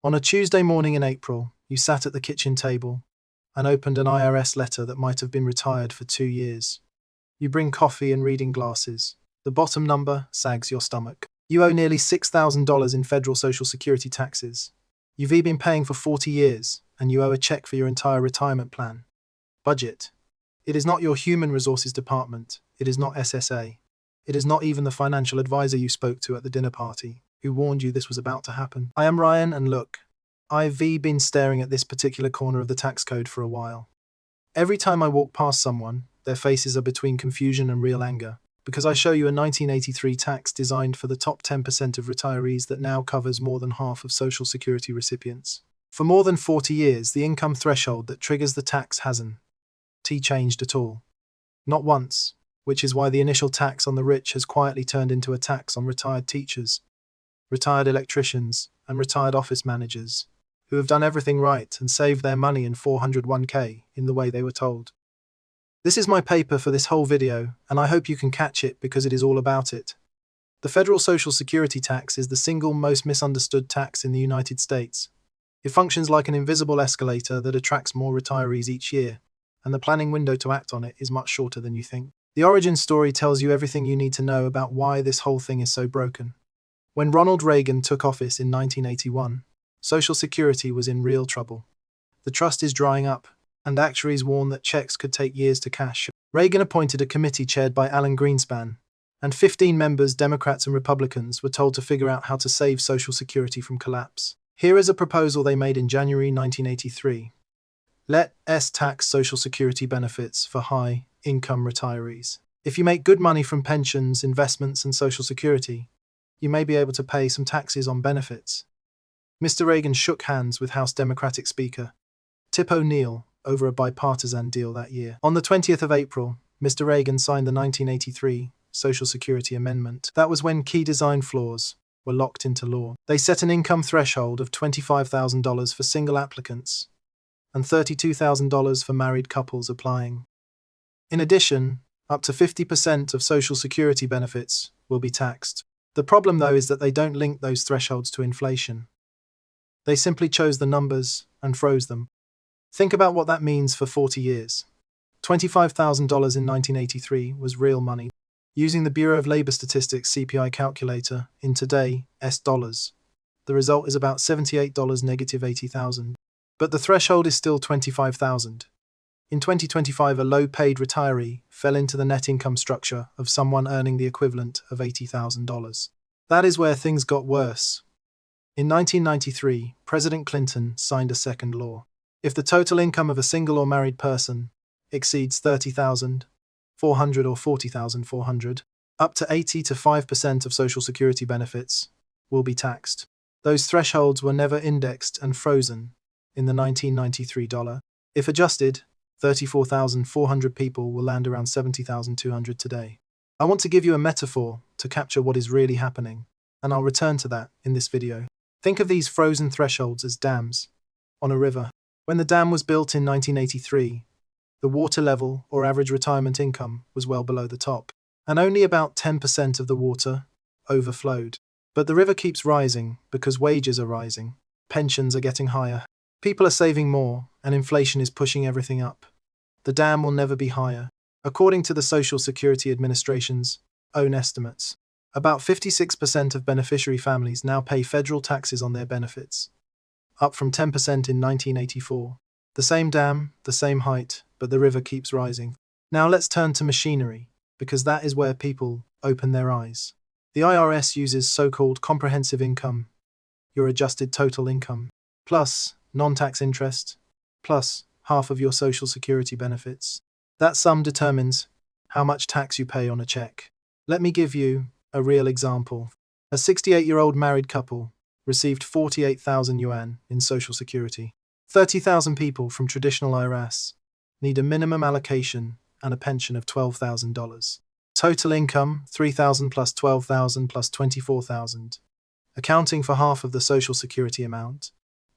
On a Tuesday morning in April, you sat at the kitchen table and opened an IRS letter that might have been retired for 2 years. You bring coffee and reading glasses. The bottom number sags your stomach. You owe nearly $6,000 in federal Social Security taxes. You've been paying for 40 years, and you owe a check for your entire retirement plan. Budget. It is not your human resources department. It is not SSA. It is not even the financial advisor you spoke to at the dinner party, who warned you this was about to happen. I am Ryan, and look, I've been staring at this particular corner of the tax code for a while. Every time I walk past someone, their faces are between confusion and real anger, because I show you a 1983 tax designed for the top 10% of retirees that now covers more than half of Social Security recipients. For more than 40 years, the income threshold that triggers the tax hasn't changed at all. Not once, which is why the initial tax on the rich has quietly turned into a tax on retired teachers, retired electricians, and retired office managers, who have done everything right and saved their money in 401k in the way they were told. This is my paper for this whole video, and I hope you can catch it because it is all about it. The federal Social Security tax is the single most misunderstood tax in the United States. It functions like an invisible escalator that attracts more retirees each year, and the planning window to act on it is much shorter than you think. The origin story tells you everything you need to know about why this whole thing is so broken. When Ronald Reagan took office in 1981, Social Security was in real trouble. The trust is drying up, and actuaries warn that checks could take years to cash. Reagan appointed a committee chaired by Alan Greenspan, and 15 members, Democrats and Republicans, were told to figure out how to save Social Security from collapse. Here is a proposal they made in January 1983. Let's tax Social Security benefits for high-income retirees. If you make good money from pensions, investments, and Social Security, you may be able to pay some taxes on benefits. Mr. Reagan shook hands with House Democratic Speaker Tip O'Neill over a bipartisan deal that year. On the 20th of April, Mr. Reagan signed the 1983 Social Security Amendment. That was when key design flaws were locked into law. They set an income threshold of $25,000 for single applicants and $32,000 for married couples applying. In addition, up to 50% of Social Security benefits will be taxed. The problem, though, is that they don't link those thresholds to inflation. They simply chose the numbers and froze them. Think about what that means for 40 years. $25,000 in 1983 was real money. Using the Bureau of Labor Statistics CPI calculator in today's dollars, the result is about $78 negative $80,000. But the threshold is still $25,000. In 2025, a low-paid retiree fell into the net income structure of someone earning the equivalent of $80,000. That is where things got worse. In 1993, President Clinton signed a second law. If the total income of a single or married person exceeds $30,400 or $40,400, up to 85% of Social Security benefits will be taxed. Those thresholds were never indexed and frozen in the 1993 dollar. If adjusted, 34,400 people will land around 70,200 today. I want to give you a metaphor to capture what is really happening, and I'll return to that in this video. Think of these frozen thresholds as dams on a river. When the dam was built in 1983, the water level or average retirement income was well below the top, and only about 10% of the water overflowed. But the river keeps rising because wages are rising, pensions are getting higher, people are saving more, and inflation is pushing everything up. The dam will never be higher. According to the Social Security Administration's own estimates, about 56% of beneficiary families now pay federal taxes on their benefits, up from 10% in 1984. The same dam, the same height, but the river keeps rising. Now let's turn to machinery, because that is where people open their eyes. The IRS uses so-called comprehensive income, your adjusted total income, plus non-tax interest, plus half of your Social Security benefits. That sum determines how much tax you pay on a check. Let me give you a real example. A 68-year-old married couple received 48,000 yuan in Social Security. 30,000 people from traditional IRS need a minimum allocation and a pension of $12,000. Total income, 3,000 plus 12,000 plus 24,000. Accounting for half of the Social Security amount,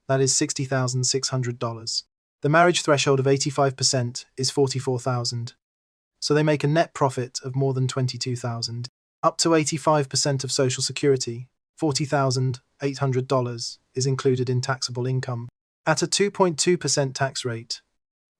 that is $60,600. The marriage threshold of 85% is $44,000. So they make a net profit of more than $22,000. Up to 85% of Social Security, $40,000 $800, is included in taxable income. At a 2.2% tax rate,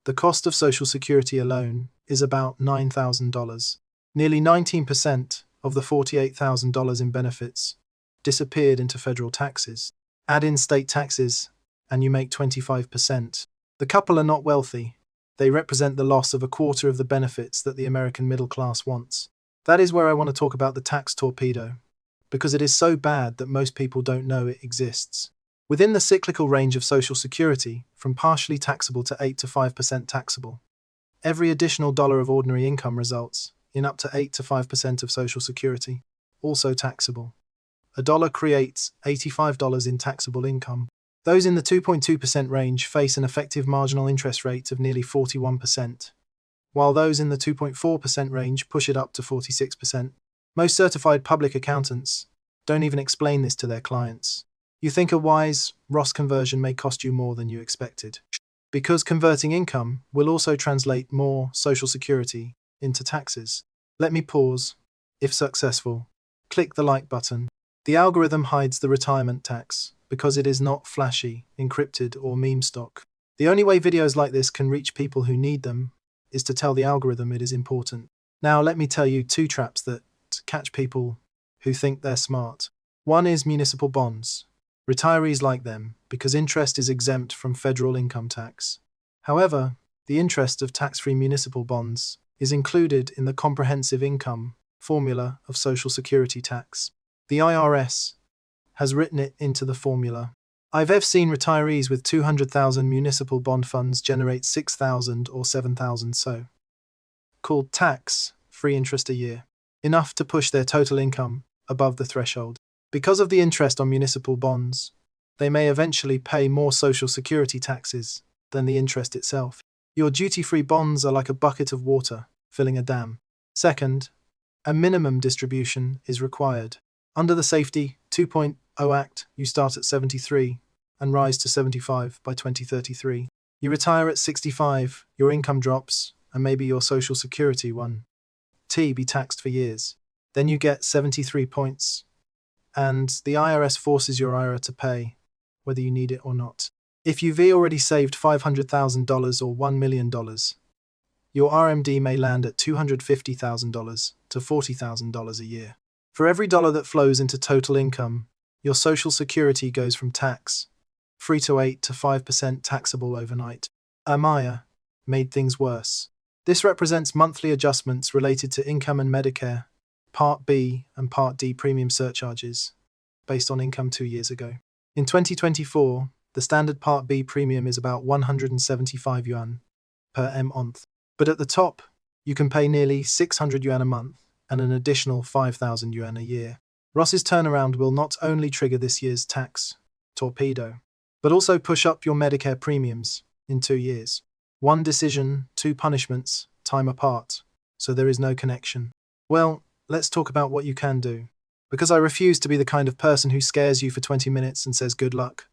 the cost of Social Security alone is about $9,000. Nearly 19% of the $48,000 in benefits disappeared into federal taxes. Add in state taxes, and you make 25%. The couple are not wealthy. They represent the loss of a quarter of the benefits that the American middle class wants. That is where I want to talk about the tax torpedo, because it is so bad that most people don't know it exists. Within the cyclical range of Social Security, from partially taxable to 8 to 5% taxable, every additional dollar of ordinary income results in up to 8 to 5% of Social Security, also taxable. A dollar creates $85 in taxable income. Those in the 2.2% range face an effective marginal interest rate of nearly 41%, while those in the 2.4% range push it up to 46%. Most certified public accountants don't even explain this to their clients. You think a wise Roth conversion may cost you more than you expected, because converting income will also translate more Social Security into taxes. Let me pause. If successful, click the like button. The algorithm hides the retirement tax because it is not flashy, encrypted, or meme stock. The only way videos like this can reach people who need them is to tell the algorithm it is important. Now let me tell you 2 traps that catch people who think they're smart. One is municipal bonds. Retirees like them because interest is exempt from federal income tax. However, the interest of tax-free municipal bonds is included in the comprehensive income formula of Social Security tax. The IRS has written it into the formula. I've seen retirees with 200,000 municipal bond funds generate 6,000 or 7,000 so-called tax-free interest a year, enough to push their total income above the threshold. Because of the interest on municipal bonds, they may eventually pay more Social Security taxes than the interest itself. Your duty-free bonds are like a bucket of water filling a dam. Second, a minimum distribution is required. Under the Safety 2.0 Act, you start at 73 and rise to 75 by 2033. You retire at 65, your income drops, and maybe your Social Security be taxed for years. Then you get 73 points, and the IRS forces your IRA to pay, whether you need it or not. If you've already saved $500,000 or $1 million, your RMD may land at $250,000 to $40,000 a year. For every dollar that flows into total income, your Social Security goes from tax-free to 8 to 5% taxable overnight. IRMAA made things worse. This represents monthly adjustments related to income and Medicare, Part B and Part D premium surcharges, based on income 2 years ago. In 2024, the standard Part B premium is about 175 yuan per month. But at the top, you can pay nearly 600 yuan a month and an additional 5,000 yuan a year. Ross's turnaround will not only trigger this year's tax torpedo, but also push up your Medicare premiums in 2 years. 1 decision, 2 punishments, time apart, so there is no connection. Well, let's talk about what you can do. Because I refuse to be the kind of person who scares you for 20 minutes and says good luck.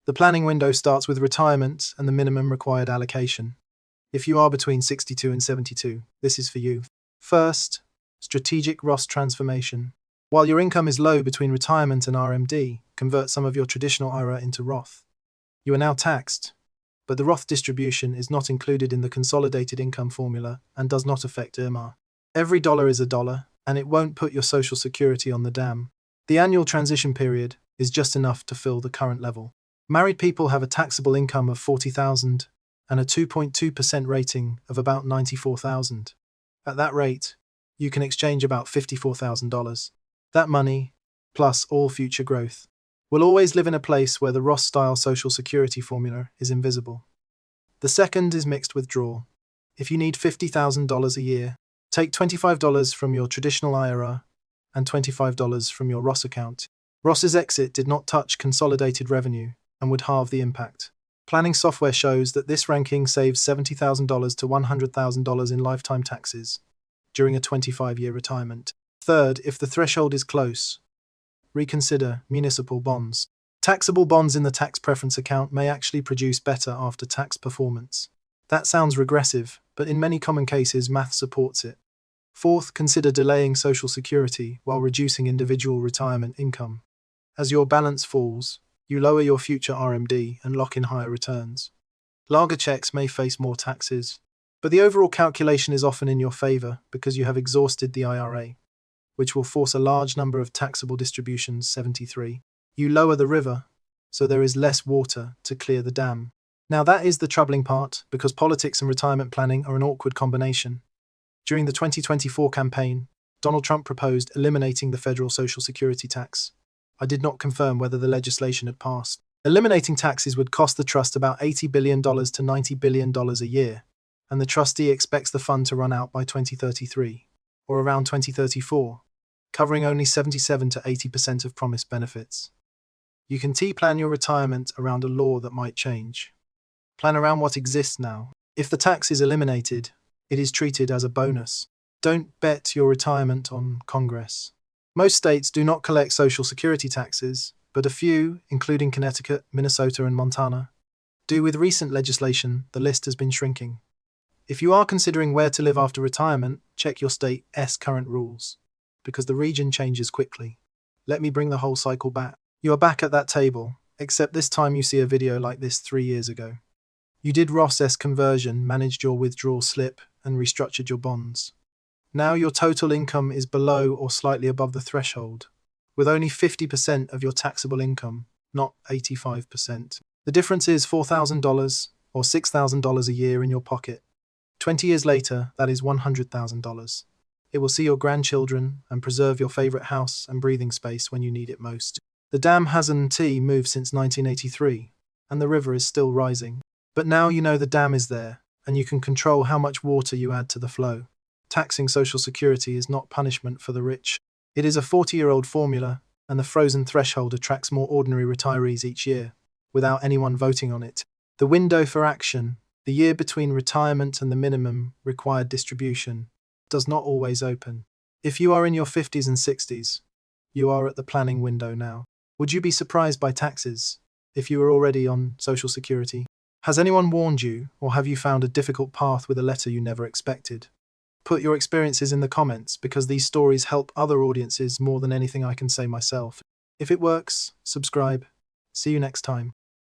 The planning window starts with retirement and the minimum required allocation. If you are between 62 and 72, this is for you. First, strategic Roth transformation. While your income is low between retirement and RMD, convert some of your traditional IRA into Roth. You are now taxed, but the Roth distribution is not included in the consolidated income formula and does not affect IRMAA. Every dollar is a dollar, and it won't put your Social Security on the dam. The annual transition period is just enough to fill the current level. Married people have a taxable income of 40,000 and a 2.2% rating of about 94,000. At that rate, you can exchange about $54,000. That money, plus all future growth, will always live in a place where the Roth-style Social Security formula is invisible. The second is mixed withdrawal. If you need $50,000 a year, take $25 from your traditional IRA and $25 from your Roth account. Roth's exit did not touch consolidated revenue and would halve the impact. Planning software shows that this ranking saves $70,000 to $100,000 in lifetime taxes during a 25-year retirement. Third, if the threshold is close, reconsider municipal bonds. Taxable bonds in the tax preference account may actually produce better after-tax performance. That sounds regressive, but in many common cases, math supports it. Fourth, consider delaying Social Security while reducing individual retirement income. As your balance falls, you lower your future RMD and lock in higher returns. Larger checks may face more taxes, but the overall calculation is often in your favor because you have exhausted the IRA, which will force a large number of taxable distributions. 73. You lower the river, so there is less water to clear the dam. Now that is the troubling part, because politics and retirement planning are an awkward combination. During the 2024 campaign, Donald Trump proposed eliminating the federal Social Security tax. I did not confirm whether the legislation had passed. Eliminating taxes would cost the trust about $80 billion to $90 billion a year, and the trustee expects the fund to run out by 2033, or around 2034, covering only 77 to 80% of promised benefits. You can T-plan your retirement around a law that might change. Plan around what exists now. If the tax is eliminated, it is treated as a bonus. Don't bet your retirement on Congress. Most states do not collect Social Security taxes, but a few, including Connecticut, Minnesota, and Montana, do. With recent legislation, the list has been shrinking. If you are considering where to live after retirement, check your state's current rules, because the region changes quickly. Let me bring the whole cycle back. You are back at that table, except this time you see a video like this 3 years ago. You did Roth's conversion, managed your withdrawal slip, and restructured your bonds. Now your total income is below or slightly above the threshold, with only 50% of your taxable income, not 85%. The difference is $4,000 or $6,000 a year in your pocket. 20 years later, that is $100,000. It will see your grandchildren and preserve your favorite house and breathing space when you need it most. The dam hasn't moved since 1983, and the river is still rising. But now you know the dam is there, and you can control how much water you add to the flow. Taxing Social Security is not punishment for the rich. It is a 40-year-old formula, and the frozen threshold attracts more ordinary retirees each year, without anyone voting on it. The window for action, the year between retirement and the minimum required distribution, does not always open. If you are in your 50s and 60s, you are at the planning window now. Would you be surprised by taxes if you were already on Social Security? Has anyone warned you, or have you found a difficult path with a letter you never expected? Put your experiences in the comments, because these stories help other audiences more than anything I can say myself. If it works, subscribe. See you next time.